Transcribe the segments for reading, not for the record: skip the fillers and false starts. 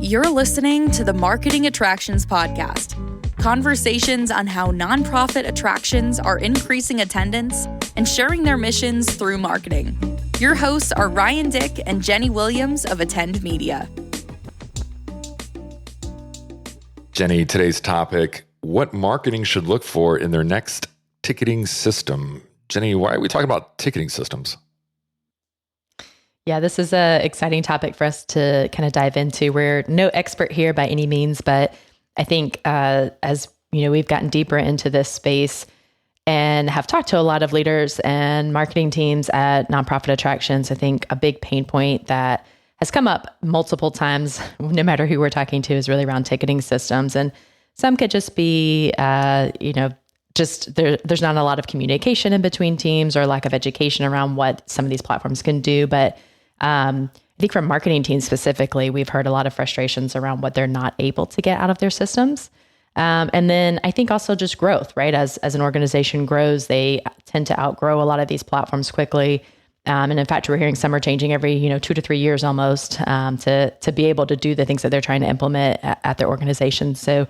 You're listening to the Marketing Attractions Podcast. Conversations on how nonprofit attractions are increasing attendance and sharing their missions through marketing. Your hosts are Ryan Dick and Jenny Williams of Attend Media. Jenny, today's topic, what marketing should look for in their next ticketing system. Jenny, why are we talking about ticketing systems? Yeah, this is an exciting topic for us to kind of dive into. We're no expert here by any means, but I think as you know, we've gotten deeper into this space and have talked to a lot of leaders and marketing teams at nonprofit attractions. I think a big pain point that has come up multiple times, no matter who we're talking to, is really around ticketing systems. And some could just be, just there's not a lot of communication in between teams or lack of education around what some of these platforms can do. But I think from marketing teams specifically, we've heard a lot of frustrations around what they're not able to get out of their systems. And then I think also just growth, right? As an organization grows, they tend to outgrow a lot of these platforms quickly. And in fact, we're hearing some are changing every 2 to 3 years almost to be able to do the things that they're trying to implement at their organization. So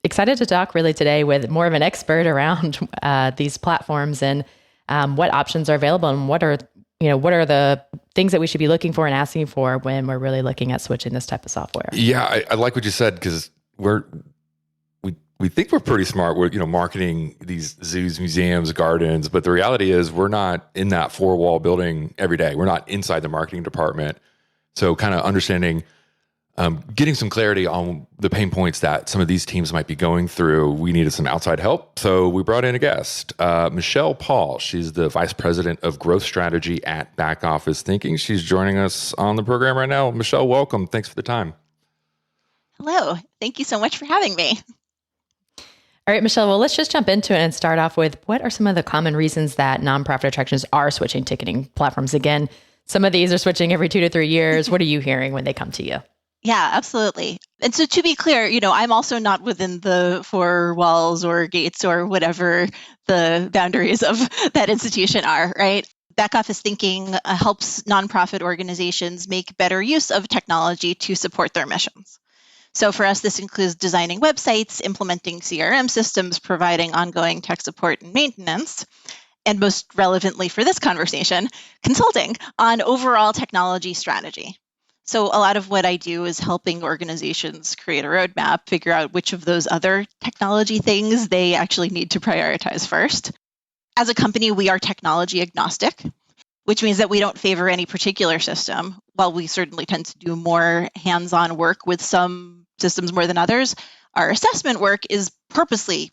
excited to talk really today with more of an expert around these platforms and what options are available and what are the things that we should be looking for and asking for when we're really looking at switching this type of software. Yeah, I like what you said, because we think we're pretty smart. We're marketing these zoos, museums, gardens, but the reality is we're not in that four-wall building every day. We're not inside the marketing department. So kind of understanding, getting some clarity on the pain points that some of these teams might be going through. We needed some outside help, so we brought in a guest, Michelle Paul. She's the Vice President of Growth Strategy at Back Office Thinking. She's joining us on the program right now. Michelle, welcome. Thanks for the time. Hello. Thank you so much for having me. All right, Michelle, well, let's just jump into it and start off with what are some of the common reasons that nonprofit attractions are switching ticketing platforms? Again, some of these are switching every 2 to 3 years. What are you hearing when they come to you? Yeah, absolutely. And so to be clear, I'm also not within the four walls or gates or whatever the boundaries of that institution are, right? Back Office Thinking helps nonprofit organizations make better use of technology to support their missions. So for us, this includes designing websites, implementing CRM systems, providing ongoing tech support and maintenance, and most relevantly for this conversation, consulting on overall technology strategy. So a lot of what I do is helping organizations create a roadmap, figure out which of those other technology things they actually need to prioritize first. As a company, we are technology agnostic, which means that we don't favor any particular system. While we certainly tend to do more hands-on work with some systems more than others, our assessment work is purposely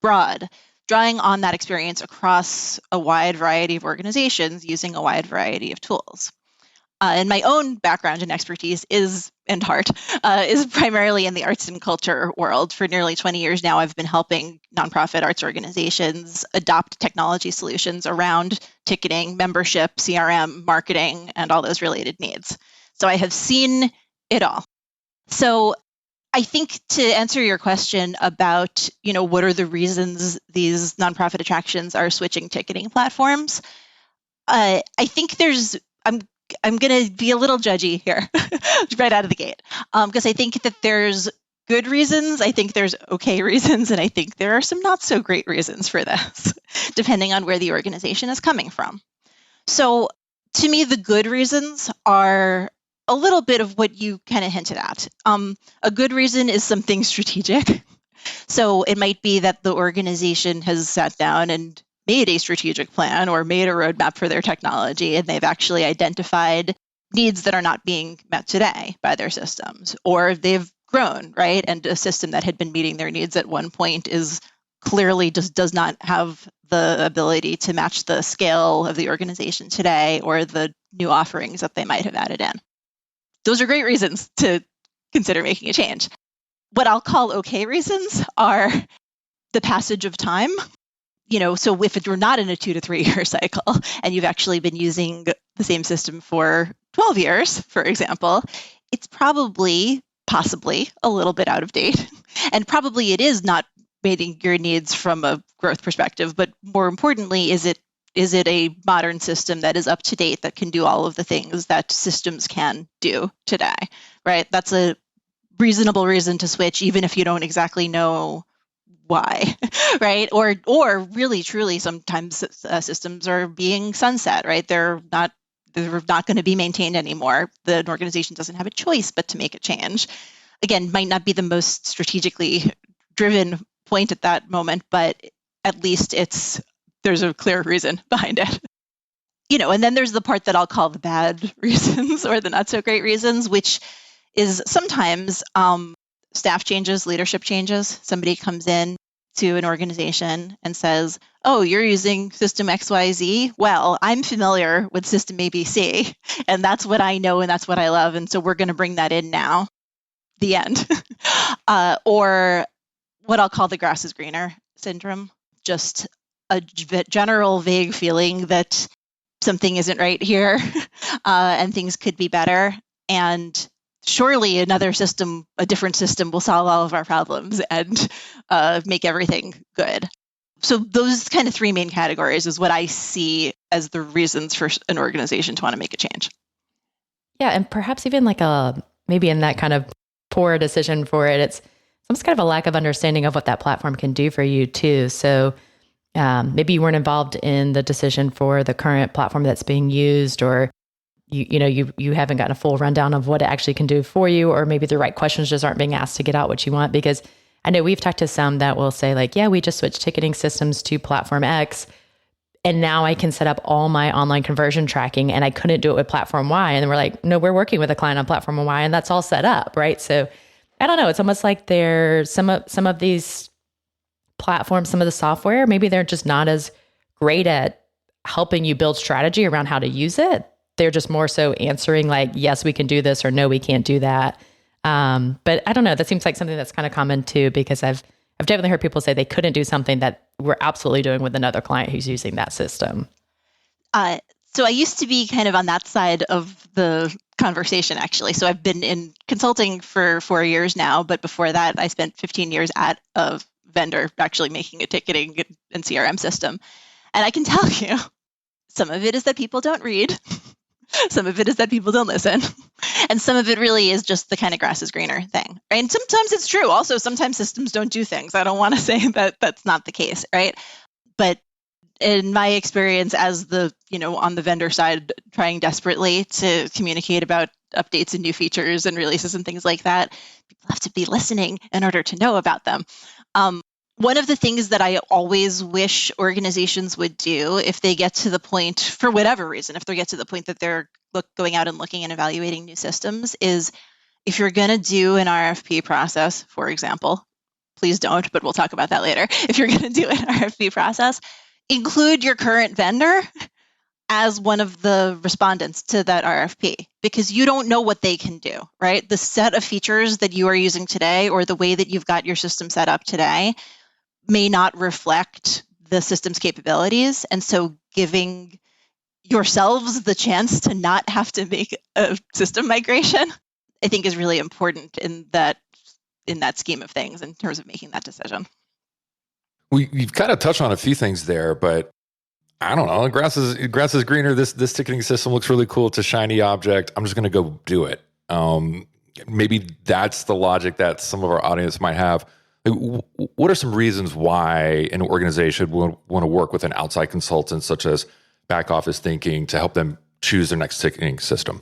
broad, drawing on that experience across a wide variety of organizations using a wide variety of tools. And my own background and expertise is primarily in the arts and culture world. For nearly 20 years now, I've been helping nonprofit arts organizations adopt technology solutions around ticketing, membership, CRM, marketing, and all those related needs. So I have seen it all. So I think to answer your question about, what are the reasons these nonprofit attractions are switching ticketing platforms, I think I'm going to be a little judgy here right out of the gate, because I think that there's good reasons, I think there's okay reasons, and I think there are some not so great reasons for this, depending on where the organization is coming from. So to me, the good reasons are a little bit of what you kind of hinted at. A good reason is something strategic. So it might be that the organization has sat down and made a strategic plan or made a roadmap for their technology, and they've actually identified needs that are not being met today by their systems, or they've grown, right? And a system that had been meeting their needs at one point is clearly just does not have the ability to match the scale of the organization today or the new offerings that they might have added in. Those are great reasons to consider making a change. What I'll call okay reasons are the passage of time. So if you're not in a 2 to 3 year cycle and you've actually been using the same system for 12 years, for example, it's possibly a little bit out of date. And probably it is not meeting your needs from a growth perspective, but more importantly, is it a modern system that is up to date that can do all of the things that systems can do today, right? That's a reasonable reason to switch, even if you don't exactly know why, right? Or really, truly, sometimes systems are being sunset, right? They're not going to be maintained anymore. The organization doesn't have a choice but to make a change. Again, might not be the most strategically driven point at that moment, but at least there's a clear reason behind it. And then there's the part that I'll call the bad reasons or the not so great reasons, which is sometimes staff changes, leadership changes. Somebody comes in to an organization and says, oh, you're using system XYZ? Well, I'm familiar with system ABC, and that's what I know and that's what I love. And so we're going to bring that in now. The end. Or what I'll call the grass is greener syndrome, just a general vague feeling that something isn't right here and things could be better. And surely another system, a different system will solve all of our problems and make everything good. So those kind of three main categories is what I see as the reasons for an organization to want to make a change. Yeah, and perhaps even like maybe in that kind of poor decision for it, it's some kind of a lack of understanding of what that platform can do for you too. So maybe you weren't involved in the decision for the current platform that's being used, or you haven't gotten a full rundown of what it actually can do for you, or maybe the right questions just aren't being asked to get out what you want. Because I know we've talked to some that will say like, yeah, we just switched ticketing systems to platform X, and now I can set up all my online conversion tracking, and I couldn't do it with platform Y. And then we're like, no, we're working with a client on platform Y, and that's all set up, right? So I don't know. It's almost like there's some of these platforms, some of the software, maybe they're just not as great at helping you build strategy around how to use it. They're just more so answering like, yes, we can do this, or no, we can't do that. But I don't know. That seems like something that's kind of common too, because I've definitely heard people say they couldn't do something that we're absolutely doing with another client who's using that system. So I used to be kind of on that side of the conversation, actually. So I've been in consulting for 4 years now, but before that, I spent 15 years at a vendor actually making a ticketing and CRM system. And I can tell you, some of it is that people don't read. Some of it is that people don't listen. And some of it really is just the kind of grass is greener thing, right? And sometimes it's true. Also, sometimes systems don't do things. I don't want to say that that's not the case, right? But in my experience as on the vendor side, trying desperately to communicate about updates and new features and releases and things like that, people have to be listening in order to know about them. One of the things that I always wish organizations would do if they get to the point, for whatever reason, if they get to the point that they're going out and looking and evaluating new systems, is if you're going to do an RFP process, for example, please don't, but we'll talk about that later. If you're going to do an RFP process, include your current vendor as one of the respondents to that RFP, because you don't know what they can do, right? The set of features that you are using today, or the way that you've got your system set up today, may not reflect the system's capabilities. And so giving yourselves the chance to not have to make a system migration, I think is really important in that scheme of things in terms of making that decision. You've kind of touched on a few things there, but I don't know. Grass is greener. This ticketing system looks really cool. It's a shiny object. I'm just going to go do it. Maybe that's the logic that some of our audience might have. What are some reasons why an organization would want to work with an outside consultant, such as back office thinking, to help them choose their next ticketing system?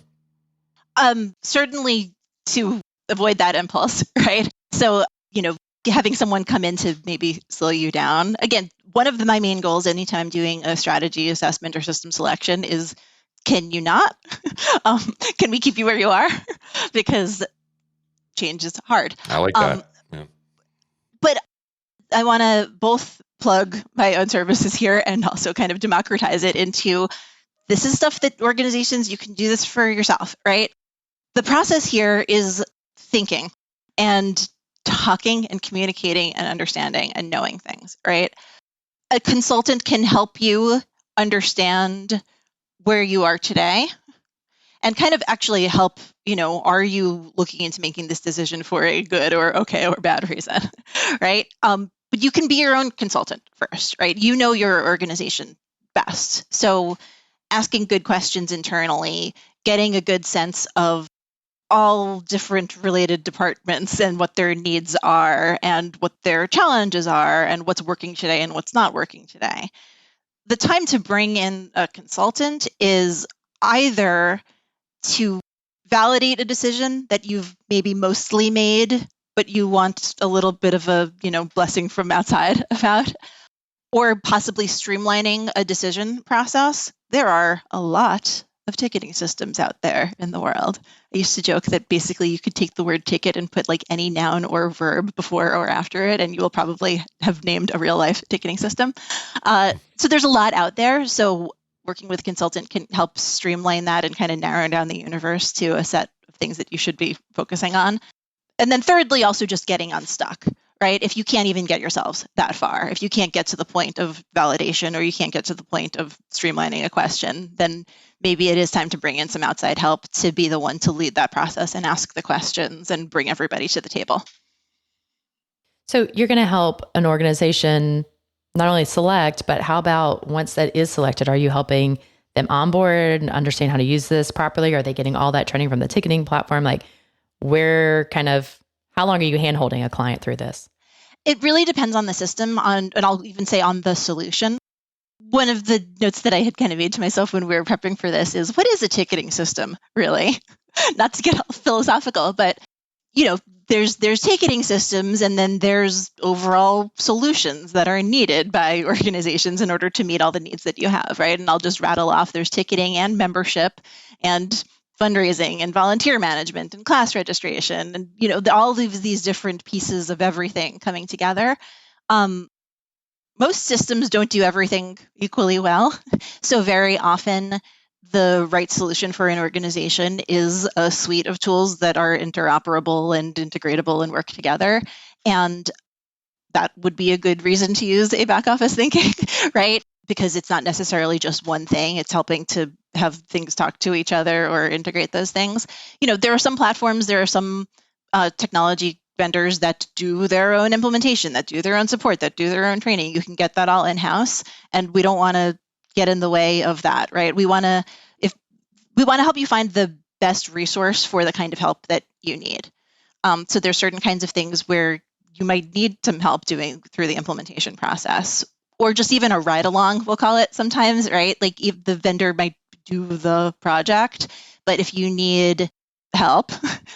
Certainly to avoid that impulse, right? So, having someone come in to maybe slow you down. Again, one of my main goals anytime I'm doing a strategy assessment or system selection is, can you not? Can we keep you where you are? Because change is hard. I like that. Yeah. But I want to both plug my own services here and also kind of democratize it into, this is stuff that organizations, you can do this for yourself, right? The process here is thinking and talking and communicating and understanding and knowing things, right? A consultant can help you understand where you are today and kind of actually help, are you looking into making this decision for a good or okay or bad reason, right? But you can be your own consultant first, right? You know your organization best. So asking good questions internally, getting a good sense of all different related departments and what their needs are and what their challenges are and what's working today and what's not working today. The time to bring in a consultant is either to validate a decision that you've maybe mostly made, but you want a little bit of a, blessing from outside about, or possibly streamlining a decision process. There are a lot of ticketing systems out there in the world. I used to joke that basically you could take the word ticket and put like any noun or verb before or after it, and you will probably have named a real life ticketing system. So there's a lot out there. So working with a consultant can help streamline that and kind of narrow down the universe to a set of things that you should be focusing on. And then thirdly, also just getting unstuck, right? If you can't even get yourselves that far, if you can't get to the point of validation or you can't get to the point of streamlining a question, then maybe it is time to bring in some outside help to be the one to lead that process and ask the questions and bring everybody to the table. So you're going to help an organization not only select, but how about once that is selected, are you helping them onboard and understand how to use this properly? Are they getting all that training from the ticketing platform? Like how long are you handholding a client through this? It really depends on the system, and I'll even say on the solution. One of the notes that I had kind of made to myself when we were prepping for this is, what is a ticketing system, really? Not to get all philosophical, but there's ticketing systems, and then there's overall solutions that are needed by organizations in order to meet all the needs that you have, right? And I'll just rattle off. There's ticketing and membership and fundraising and volunteer management and class registration and all of these different pieces of everything coming together. Most systems don't do everything equally well. So very often the right solution for an organization is a suite of tools that are interoperable and integratable and work together. And that would be a good reason to use a back office thinking, right? Because it's not necessarily just one thing. It's helping to have things talk to each other or integrate those things. There are some platforms, there are some technology vendors that do their own implementation, that do their own support, that do their own training. You can get that all in-house, and we don't want to get in the way of that, right? We want to help you find the best resource for the kind of help that you need. So there's certain kinds of things where you might need some help doing through the implementation process, or just even a ride along, we'll call it sometimes, right? Like if the vendor might do the project, but if you need help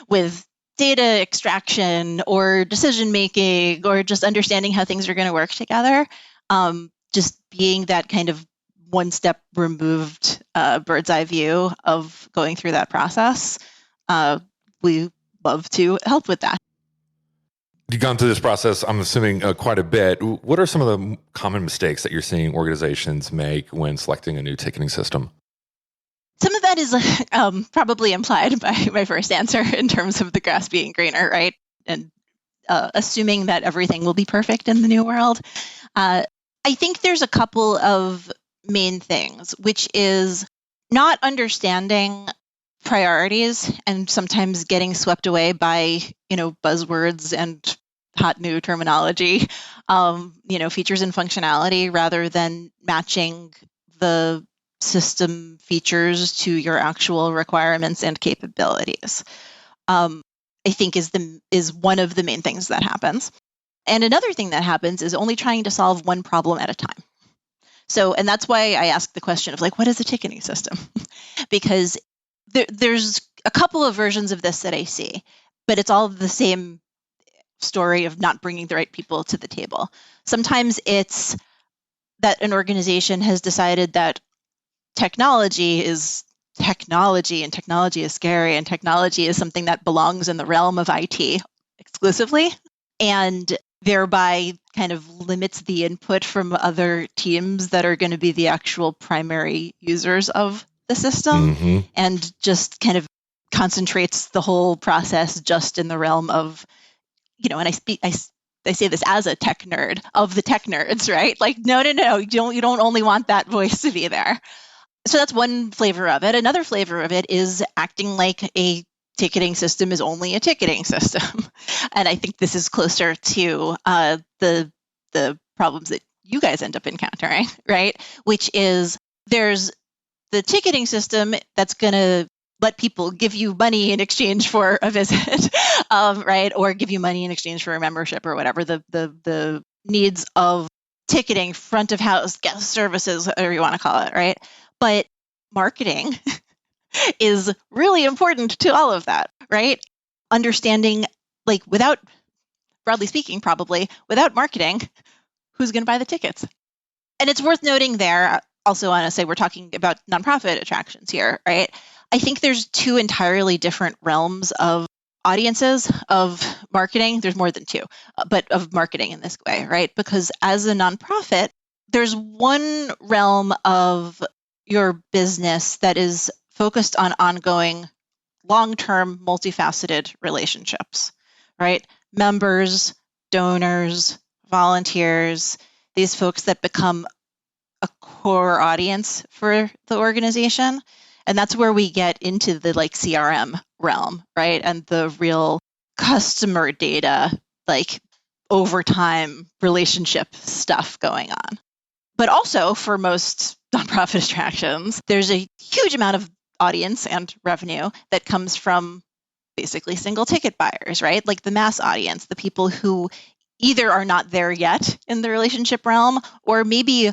with data extraction or decision making or just understanding how things are going to work together, just being that kind of one step removed bird's eye view of going through that process, we love to help with that. You've gone through this process, I'm assuming, quite a bit. What are some of the common mistakes that you're seeing organizations make when selecting a new ticketing system? Some of that is probably implied by my first answer in terms of the grass being greener, right? And assuming that everything will be perfect in the new world. I think there's a couple of main things, which is not understanding priorities and sometimes getting swept away by, buzzwords and hot new terminology, features and functionality rather than matching the system features to your actual requirements and capabilities. I think is one of the main things that happens. And another thing that happens is only trying to solve one problem at a time. And that's why I ask the question of what is a ticketing system? Because there's a couple of versions of this that I see, but it's all the same story of not bringing the right people to the table. Sometimes it's that an organization has decided that technology is technology, and technology is scary, and technology is something that belongs in the realm of IT exclusively, and thereby kind of limits the input from other teams that are going to be the actual primary users of the system, and just kind of concentrates the whole process just in the realm of, and I say this as a tech nerd, of the tech nerds, right? No, you don't only want that voice to be there. So that's one flavor of it. Another flavor of it is acting like a ticketing system is only a ticketing system. And I think this is closer to the problems that you guys end up encountering, right? Which is there's the ticketing system that's going to let people give you money in exchange for a visit, right? Or give you money in exchange for a membership or whatever the needs of ticketing, front of house, guest services, whatever you want to call it, right? But marketing is really important to all of that, right? Understanding, like, without, broadly speaking, probably without marketing, who's going to buy the tickets? And it's worth noting there, also want to say we're talking about nonprofit attractions here, right? I think there's two entirely different realms of audiences of marketing. There's more than two, but of marketing in this way, right? Because as a nonprofit, there's one realm of your business that is focused on ongoing, long-term, multifaceted relationships, right? Members, donors, volunteers, these folks that become a core audience for the organization. And that's where we get into the like CRM realm, right? And the real customer data, like over time relationship stuff going on. But also for most nonprofit attractions, there's a huge amount of audience and revenue that comes from basically single ticket buyers, right? Like the mass audience, the people who either are not there yet in the relationship realm, or maybe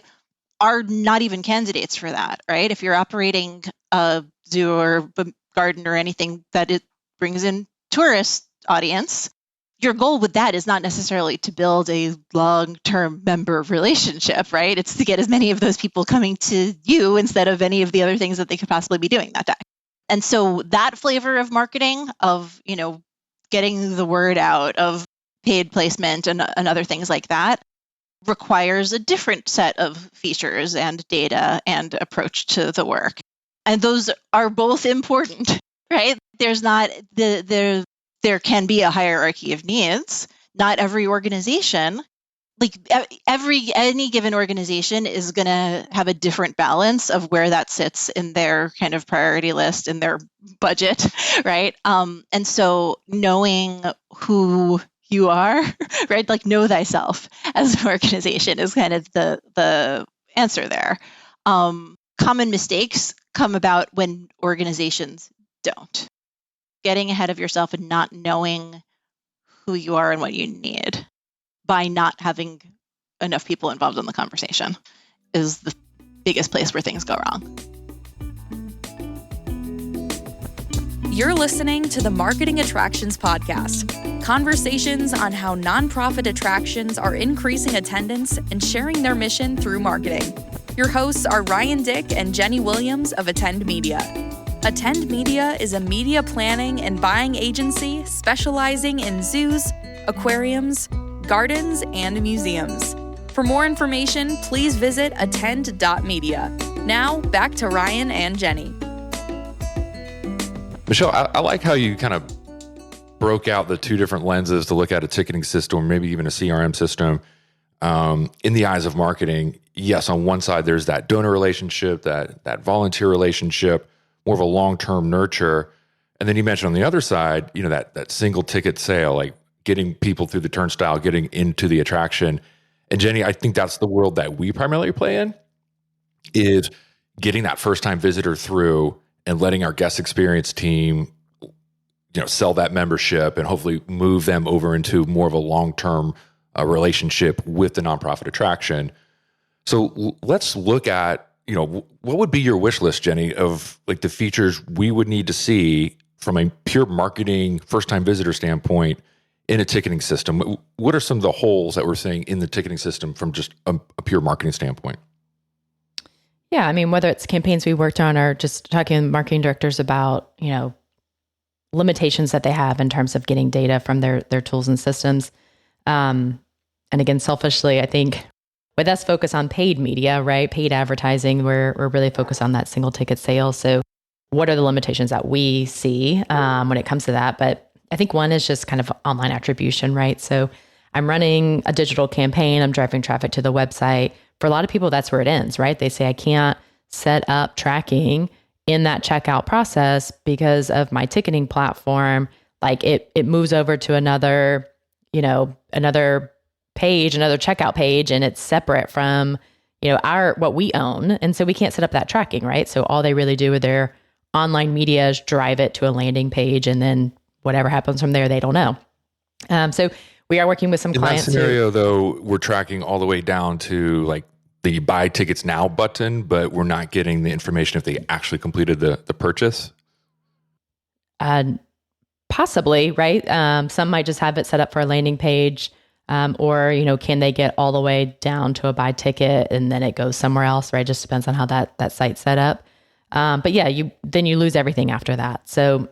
are not even candidates for that, right? If you're operating a zoo or garden or anything that it brings in tourist audience, your goal with that is not necessarily to build a long-term member relationship, right? It's to get as many of those people coming to you instead of any of the other things that they could possibly be doing that day. And so that flavor of marketing, of, you know, getting the word out, of paid placement and other things like that, requires a different set of features and data and approach to the work. And those are both important, right? There's not there can be a hierarchy of needs. Not every organization, like any given organization, is going to have a different balance of where that sits in their kind of priority list, in their budget, right? And so knowing who you are, right? Like know thyself as an organization is kind of the answer there. Common mistakes come about when organizations don't. Getting ahead of yourself and not knowing who you are and what you need by not having enough people involved in the conversation is the biggest place where things go wrong. You're listening to the Marketing Attractions Podcast, conversations on how nonprofit attractions are increasing attendance and sharing their mission through marketing. Your hosts are Ryan Dick and Jenny Williams of Attend Media. Attend Media is a media planning and buying agency specializing in zoos, aquariums, gardens, and museums. For more information, please visit attend.media. Now, back to Ryan and Jenny. Michelle, I like how you kind of broke out the two different lenses to look at a ticketing system, or maybe even a CRM system, in the eyes of marketing. Yes, on one side, there's that donor relationship, that volunteer relationship, more of a long-term nurture. And then you mentioned on the other side, you know, that single ticket sale, like getting people through the turnstile, getting into the attraction. And Jenny, I think that's the world that we primarily play in, is getting that first-time visitor through and letting our guest experience team, you know, sell that membership and hopefully move them over into more of a long-term relationship with the nonprofit attraction. So let's look at, you know, what would be your wish list, Jenny, of like the features we would need to see from a pure marketing first-time visitor standpoint in a ticketing system? What are some of the holes that we're seeing in the ticketing system from just a pure marketing standpoint? Yeah, I mean, whether it's campaigns we worked on or just talking to marketing directors about, you know, limitations that they have in terms of getting data from their tools and systems. And again, selfishly, I think with us focus on paid media, right? Paid advertising, we're really focused on that single ticket sale. So what are the limitations that we see when it comes to that? But I think one is just kind of online attribution, right? So I'm running a digital campaign, I'm driving traffic to the website. For a lot of people, that's where it ends, right? They say, I can't set up tracking in that checkout process because of my ticketing platform. Like it moves over to another, you know, another page, another checkout page, and it's separate from, you know, what we own. And so we can't set up that tracking, right? So all they really do with their online media drive it to a landing page, and then whatever happens from there, they don't know. So we are working with some clients. In that scenario, though, we're tracking all the way down to like the buy tickets now button, but we're not getting the information if they actually completed the purchase. Possibly, right? Some might just have it set up for a landing page, or can they get all the way down to a buy ticket and then it goes somewhere else, right? Just depends on how that site's set up. But yeah, you lose everything after that. So,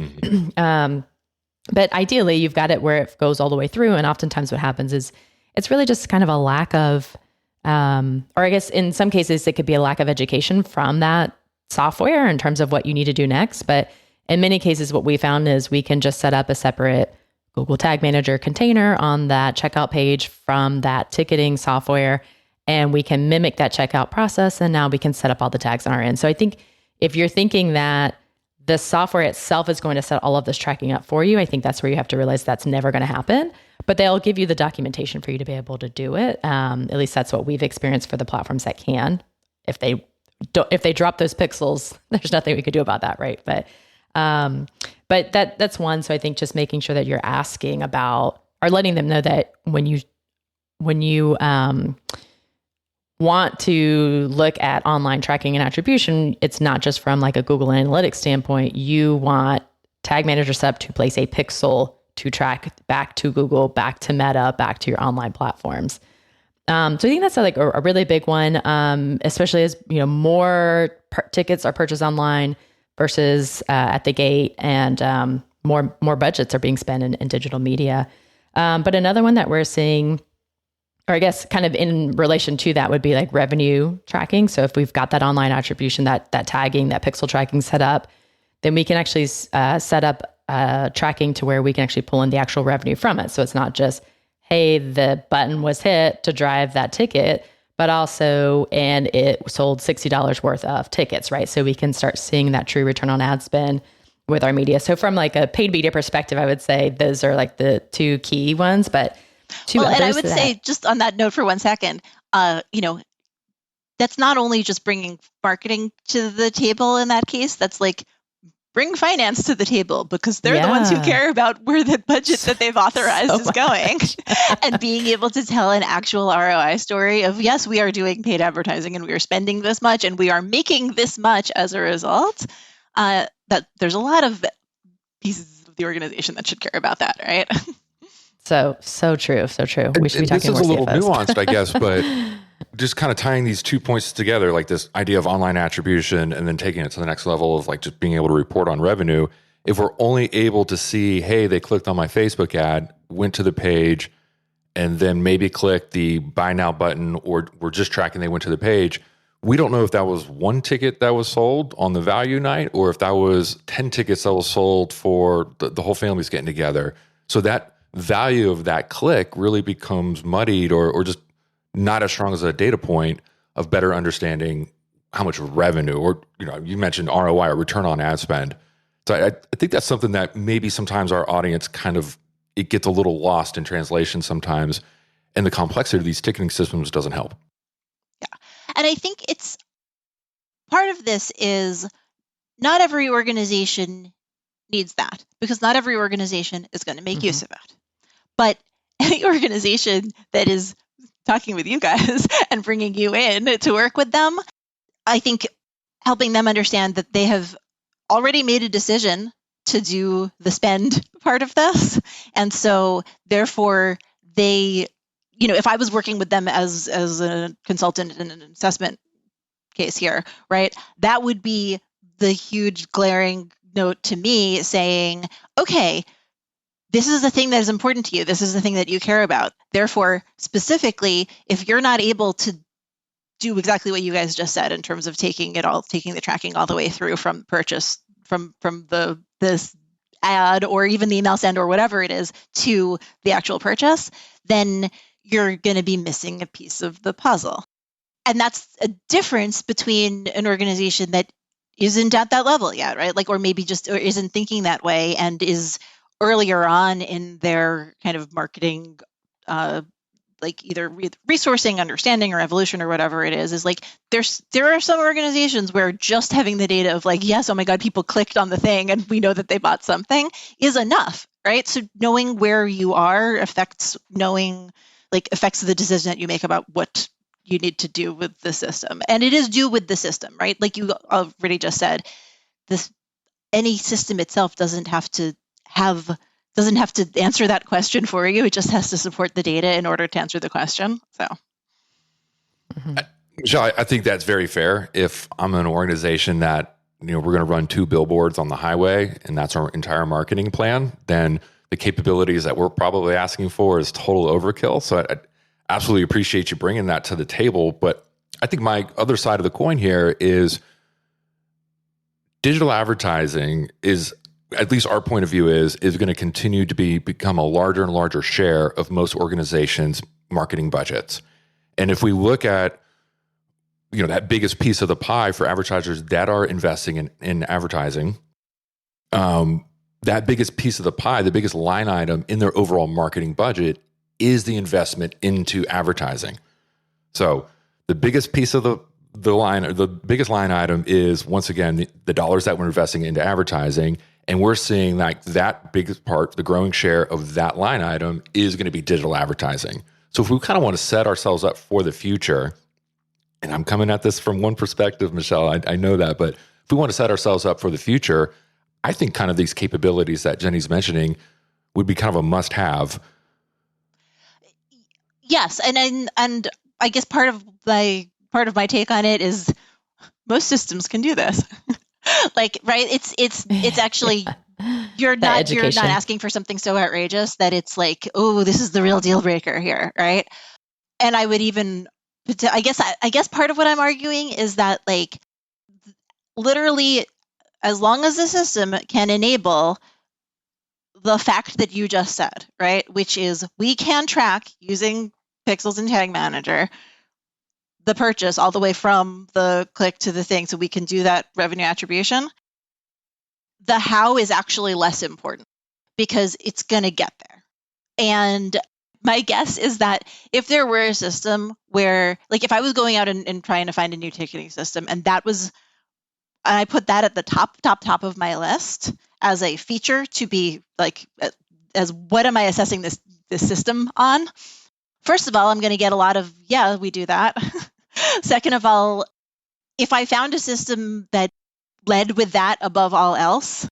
but ideally, you've got it where it goes all the way through. And oftentimes, what happens is it's really just kind of a lack of, or I guess in some cases, it could be a lack of education from that software in terms of what you need to do next. But in many cases, what we found is we can just set up a separate Google Tag Manager container on that checkout page from that ticketing software, and we can mimic that checkout process. And now we can set up all the tags on our end. So I think if you're thinking that the software itself is going to set all of this tracking up for you, I think that's where you have to realize that's never going to happen. But they'll give you the documentation for you to be able to do it. At least that's what we've experienced for the platforms that can. If they drop those pixels, there's nothing we could do about that, right? But that's one. So I think just making sure that you're asking about, or letting them know that when you want to look at online tracking and attribution, it's not just from like a Google Analytics standpoint. You want Tag Manager set up to place a pixel to track back to Google, back to Meta, back to your online platforms. So I think that's like a really big one, especially as more tickets are purchased online versus at the gate, and more budgets are being spent in digital media. But another one that we're seeing, or I guess kind of in relation to that, would be like revenue tracking. So if we've got that online attribution, that tagging, that pixel tracking set up, then we can actually set up tracking to where we can actually pull in the actual revenue from it. So it's not just, hey, the button was hit to drive that ticket, but also, and it sold $60 worth of tickets, right? So we can start seeing that true return on ad spend with our media. So from like a paid media perspective, I would say those are like the two key ones, but and I would say, just on that note for 1 second, that's not only just bringing marketing to the table in that case, that's like bring finance to the table, because they're the ones who care about where the budget that they've authorized is going. And being able to tell an actual ROI story of, yes, we are doing paid advertising and we are spending this much and we are making this much as a result, that there's a lot of pieces of the organization that should care about that, right? So true. So true. We should be talking more. This is a little nuanced, I guess, but just kind of tying these 2 points together, like this idea of online attribution and then taking it to the next level of like just being able to report on revenue. If we're only able to see, hey, they clicked on my Facebook ad, went to the page, and then maybe clicked the buy now button, or we're just tracking they went to the page, we don't know if that was one ticket that was sold on the value night or if that was 10 tickets that was sold for the whole family's getting together. So that value of that click really becomes muddied or just not as strong as a data point of better understanding how much revenue, or you mentioned ROI or return on ad spend. So I think that's something that maybe sometimes our audience it gets a little lost in translation sometimes, and the complexity of these ticketing systems doesn't help. Yeah. And I think it's part of this is not every organization needs that, because not every organization is going to make use of it. But any organization that is talking with you guys and bringing you in to work with them, I think helping them understand that they have already made a decision to do the spend part of this. And so therefore they, if I was working with them as a consultant in an assessment case here, right, that would be the huge glaring note to me saying, okay, this is the thing that is important to you. This is the thing that you care about. Therefore, specifically, if you're not able to do exactly what you guys just said in terms of taking the tracking all the way through from purchase, from this ad or even the email send or whatever it is to the actual purchase, then you're going to be missing a piece of the puzzle. And that's a difference between an organization that isn't at that level yet, right? Like, or maybe or isn't thinking that way and is earlier on in their kind of marketing like either resourcing, understanding, or evolution, or whatever it is like there are some organizations where just having the data of like, yes, oh my God, people clicked on the thing and we know that they bought something is enough, right? So knowing where you are affects the decision that you make about what you need to do with the system. And it is do with the system, right? Like you already just said, any system itself doesn't have to answer that question for you. It just has to support the data in order to answer the question. So, Michelle, I think that's very fair. If I'm an organization that, we're going to run 2 billboards on the highway and that's our entire marketing plan, then the capabilities that we're probably asking for is total overkill. So I absolutely appreciate you bringing that to the table. But I think my other side of the coin here is digital advertising is, at least our point of view, is going to continue to become a larger and larger share of most organizations' marketing budgets. And if we look at, that biggest piece of the pie for advertisers that are investing in advertising, that biggest piece of the pie, the biggest line item in their overall marketing budget is the investment into advertising. So the biggest piece of the biggest line item is, once again, the dollars that we're investing into advertising. And we're seeing like that biggest part, the growing share of that line item is going to be digital advertising. So if we kind of want to set ourselves up for the future, and I'm coming at this from one perspective, Michelle, I know that, but if we want to set ourselves up for the future, I think kind of these capabilities that Jenny's mentioning would be kind of a must-have. Yes, and I guess part of my take on it is most systems can do this. Like, right? It's actually you're not asking for something so outrageous that it's like, oh, this is the real deal breaker here, right? And I would even, I guess part of what I'm arguing is that, like, literally, as long as the system can enable the fact that you just said, right, which is we can track using Pixels and Tag Manager the purchase all the way from the click to the thing, so we can do that revenue attribution. The how is actually less important because it's going to get there. And my guess is that if there were a system where, like, if I was going out and trying to find a new ticketing system, and I put that at the top of my list as a feature to be like, as what am I assessing this system on? First of all, I'm going to get a lot of, yeah, we do that. Second of all, if I found a system that led with that above all else,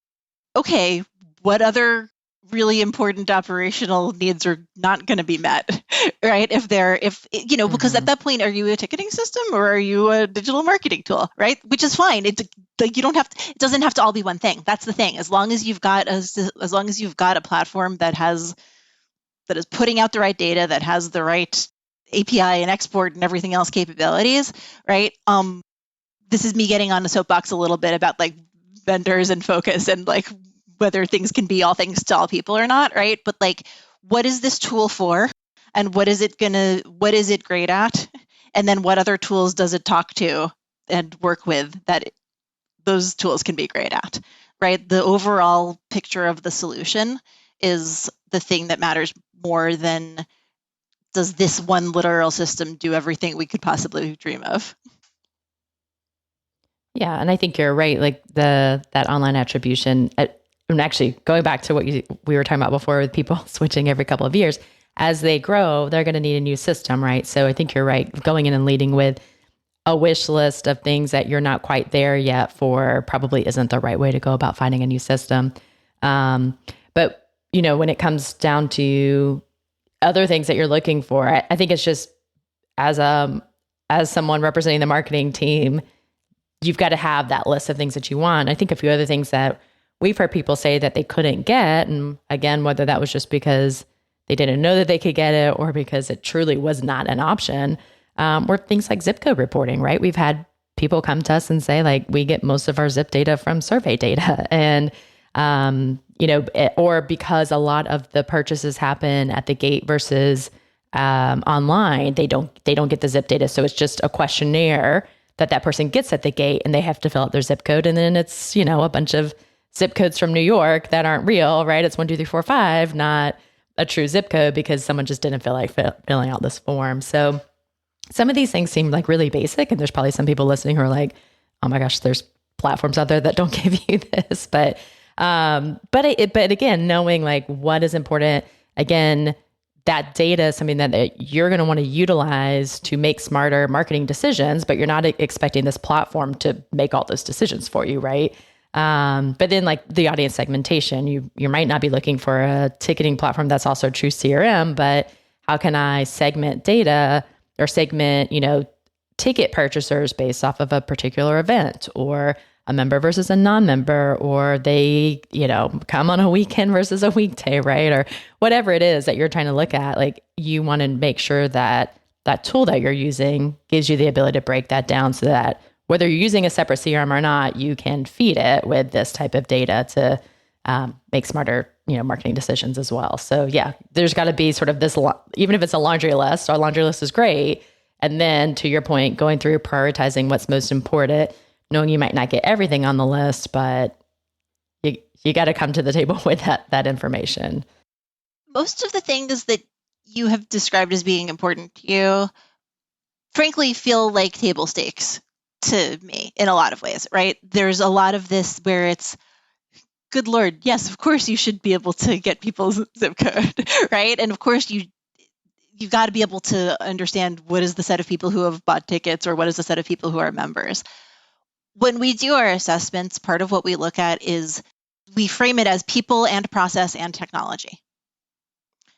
okay, what other really important operational needs are not going to be met, right? Because at that point, are you a ticketing system or are you a digital marketing tool, right? Which is fine. It doesn't have to all be one thing. That's the thing. As long as you've got a platform that is putting out the right data, that has the right API and export and everything else capabilities, right? This is me getting on the soapbox a little bit about like vendors and focus and like whether things can be all things to all people or not, right? But like, what is this tool for? And what is it great at? And then what other tools does it talk to and work with that those tools can be great at, right? The overall picture of the solution is the thing that matters more than does this one literal system do everything we could possibly dream of. Yeah, and I think you're right. Like that online attribution, and actually going back to what we were talking about before with people switching every couple of years, as they grow, they're going to need a new system, right? So I think you're right. Going in and leading with a wish list of things that you're not quite there yet for probably isn't the right way to go about finding a new system. But when it comes down to other things that you're looking for, I think it's just as someone representing the marketing team, you've got to have that list of things that you want. I think a few other things that we've heard people say that they couldn't get, and again, whether that was just because they didn't know that they could get it or because it truly was not an option, were things like zip code reporting, right? We've had people come to us and say, like, we get most of our zip data from survey data. And, or because a lot of the purchases happen at the gate versus online, they don't get the zip data. So it's just a questionnaire that person gets at the gate and they have to fill out their zip code. And then it's, a bunch of zip codes from New York that aren't real, right? It's 1, 2, 3, 4, 5, not a true zip code because someone just didn't feel like filling out this form. So some of these things seem like really basic, and there's probably some people listening who are like, oh my gosh, there's platforms out there that don't give you this. But again, knowing like what is important, again, that data is something that you're going to want to utilize to make smarter marketing decisions, but you're not expecting this platform to make all those decisions for you, right? But then like the audience segmentation, you might not be looking for a ticketing platform that's also true CRM, but how can I segment data or segment, ticket purchasers based off of a particular event, or a member versus a non-member, or they, come on a weekend versus a weekday, right? Or whatever it is that you're trying to look at, like you want to make sure that that tool that you're using gives you the ability to break that down so that whether you're using a separate CRM or not, you can feed it with this type of data to make smarter, marketing decisions as well. So yeah, there's got to be sort of this, even if it's a laundry list, our laundry list is great. And then to your point, going through prioritizing what's most important, knowing you might not get everything on the list, but you got to come to the table with that information. Most of the things that you have described as being important to you, frankly, feel like table stakes to me in a lot of ways, right? There's a lot of this where it's, good Lord, yes, of course you should be able to get people's zip code, right? And of course you've got to be able to understand what is the set of people who have bought tickets or what is the set of people who are members. When we do our assessments, part of what we look at is we frame it as people and process and technology.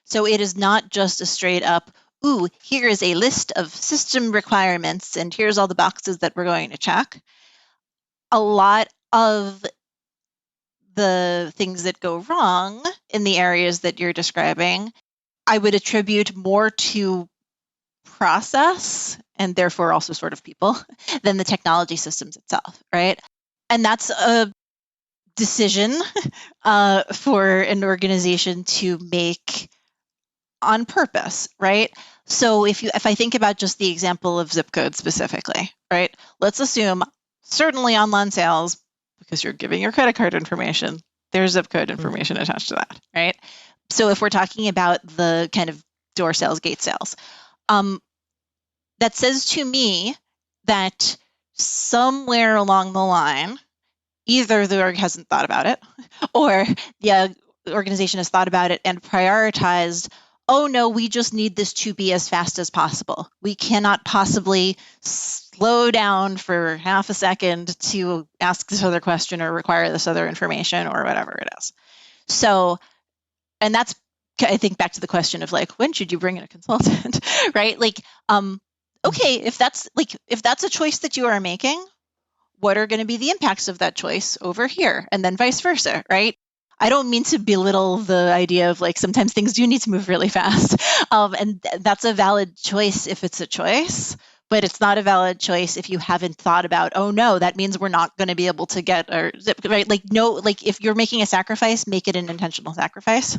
So it is not just a straight up, ooh, here is a list of system requirements and here's all the boxes that we're going to check. A lot of the things that go wrong in the areas that you're describing, I would attribute more to process and therefore also sort of people than the technology systems itself, right? And that's a decision for an organization to make on purpose, right? So if I think about just the example of zip code specifically, right? Let's assume certainly online sales, because you're giving your credit card information, there's zip code information attached to that, right? So if we're talking about the kind of door sales, gate sales, that says to me that somewhere along the line, either the org hasn't thought about it or the organization has thought about it and prioritized, oh no, we just need this to be as fast as possible. We cannot possibly slow down for half a second to ask this other question or require this other information or whatever it is. So, and that's, I think, back to the question of like, when should you bring in a consultant, right? Like, okay, if that's a choice that you are making, what are going to be the impacts of that choice over here? And then vice versa, right? I don't mean to belittle the idea of like sometimes things do need to move really fast. And that's a valid choice if it's a choice, but it's not a valid choice if you haven't thought about, oh no, that means we're not going to be able to get our zip, right? Like, no, like if you're making a sacrifice, make it an intentional sacrifice.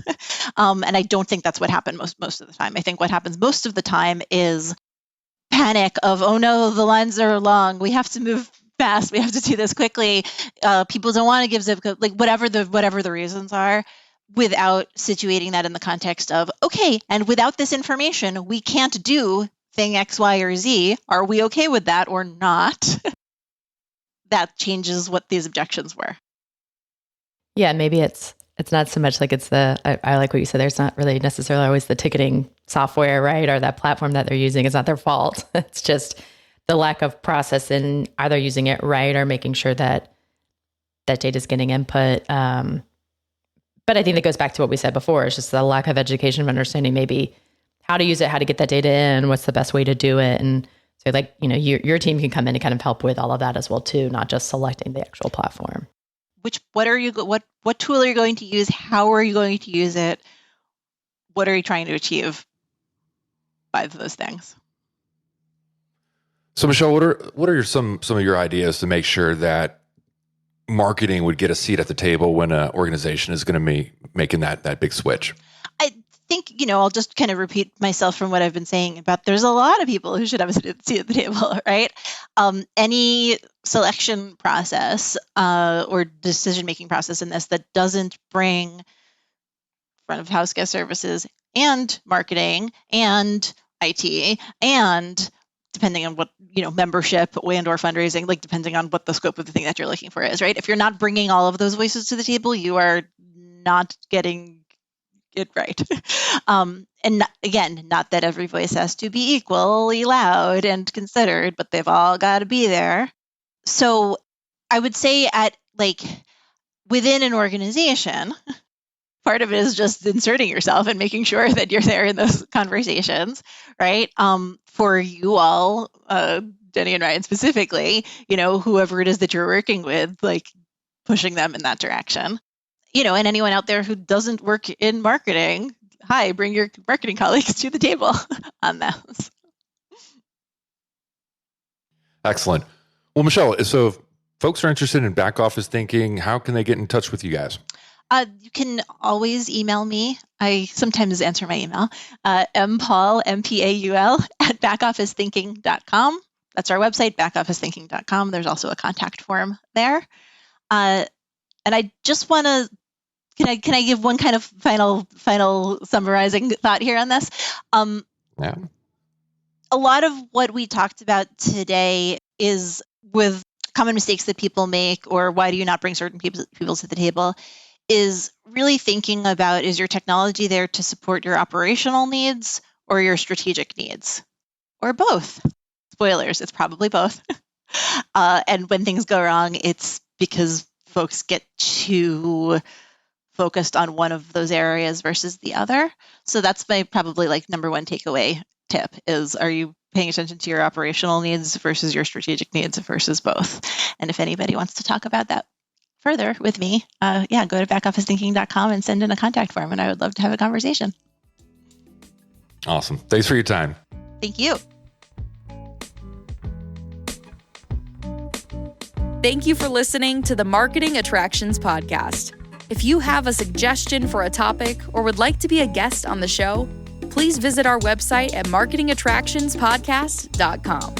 And I don't think that's what happened most of the time. I think what happens most of the time is panic of, oh no, the lines are long. We have to move fast. We have to do this quickly. People don't want to give zip code, like whatever the reasons are, without situating that in the context of, okay, and without this information, we can't do thing X, Y, or Z. Are we okay with that or not? That changes what these objections were. Yeah, maybe it's not so much like it's I like what you said, there's not really necessarily always the ticketing software, right? Or that platform that they're using. It's not their fault. It's just the lack of process in either using it right or making sure that data is getting input. But I think that goes back to what we said before. It's just the lack of education of understanding maybe how to use it, how to get that data in, what's the best way to do it. And so like, your team can come in and kind of help with all of that as well too, not just selecting the actual platform. What tool are you going to use? How are you going to use it? What are you trying to achieve by those things? So Michelle, what are some of your ideas to make sure that marketing would get a seat at the table when an organization is going to be making that big switch? I think, I'll just kind of repeat myself from what I've been saying about there's a lot of people who should have a seat at the table, right? Any selection process or decision-making process in this that doesn't bring front of house guest services and marketing and IT and depending on what, membership and or fundraising, like depending on what the scope of the thing that you're looking for is, right? If you're not bringing all of those voices to the table, you are not getting it right. Again, not that every voice has to be equally loud and considered, but they've all got to be there. So I would say within an organization, part of it is just inserting yourself and making sure that you're there in those conversations, right? For you all, Jenny and Ryan specifically, whoever it is that you're working with, like pushing them in that direction. And anyone out there who doesn't work in marketing, hi, bring your marketing colleagues to the table on those. Excellent. Well, Michelle, so if folks are interested in back office thinking, how can they get in touch with you guys? You can always email me. I sometimes answer my email, mpaul, M-P-A-U-L, at backofficethinking.com. That's our website, backofficethinking.com. There's also a contact form there. And I just want to, can I give one kind of final summarizing thought here on this? Yeah. A lot of what we talked about today is with common mistakes that people make, or why do you not bring certain people to the table, is really thinking about, is your technology there to support your operational needs or your strategic needs? Or both? Spoilers, it's probably both. And when things go wrong, it's because folks get too focused on one of those areas versus the other. So that's my probably number one takeaway tip is, are you paying attention to your operational needs versus your strategic needs versus both? And if anybody wants to talk about that further with me, go to backofficethinking.com and send in a contact form, and I would love to have a conversation. Awesome. Thanks for your time. Thank you. Thank you for listening to the Marketing Attractions Podcast. If you have a suggestion for a topic or would like to be a guest on the show, please visit our website at marketingattractionspodcast.com.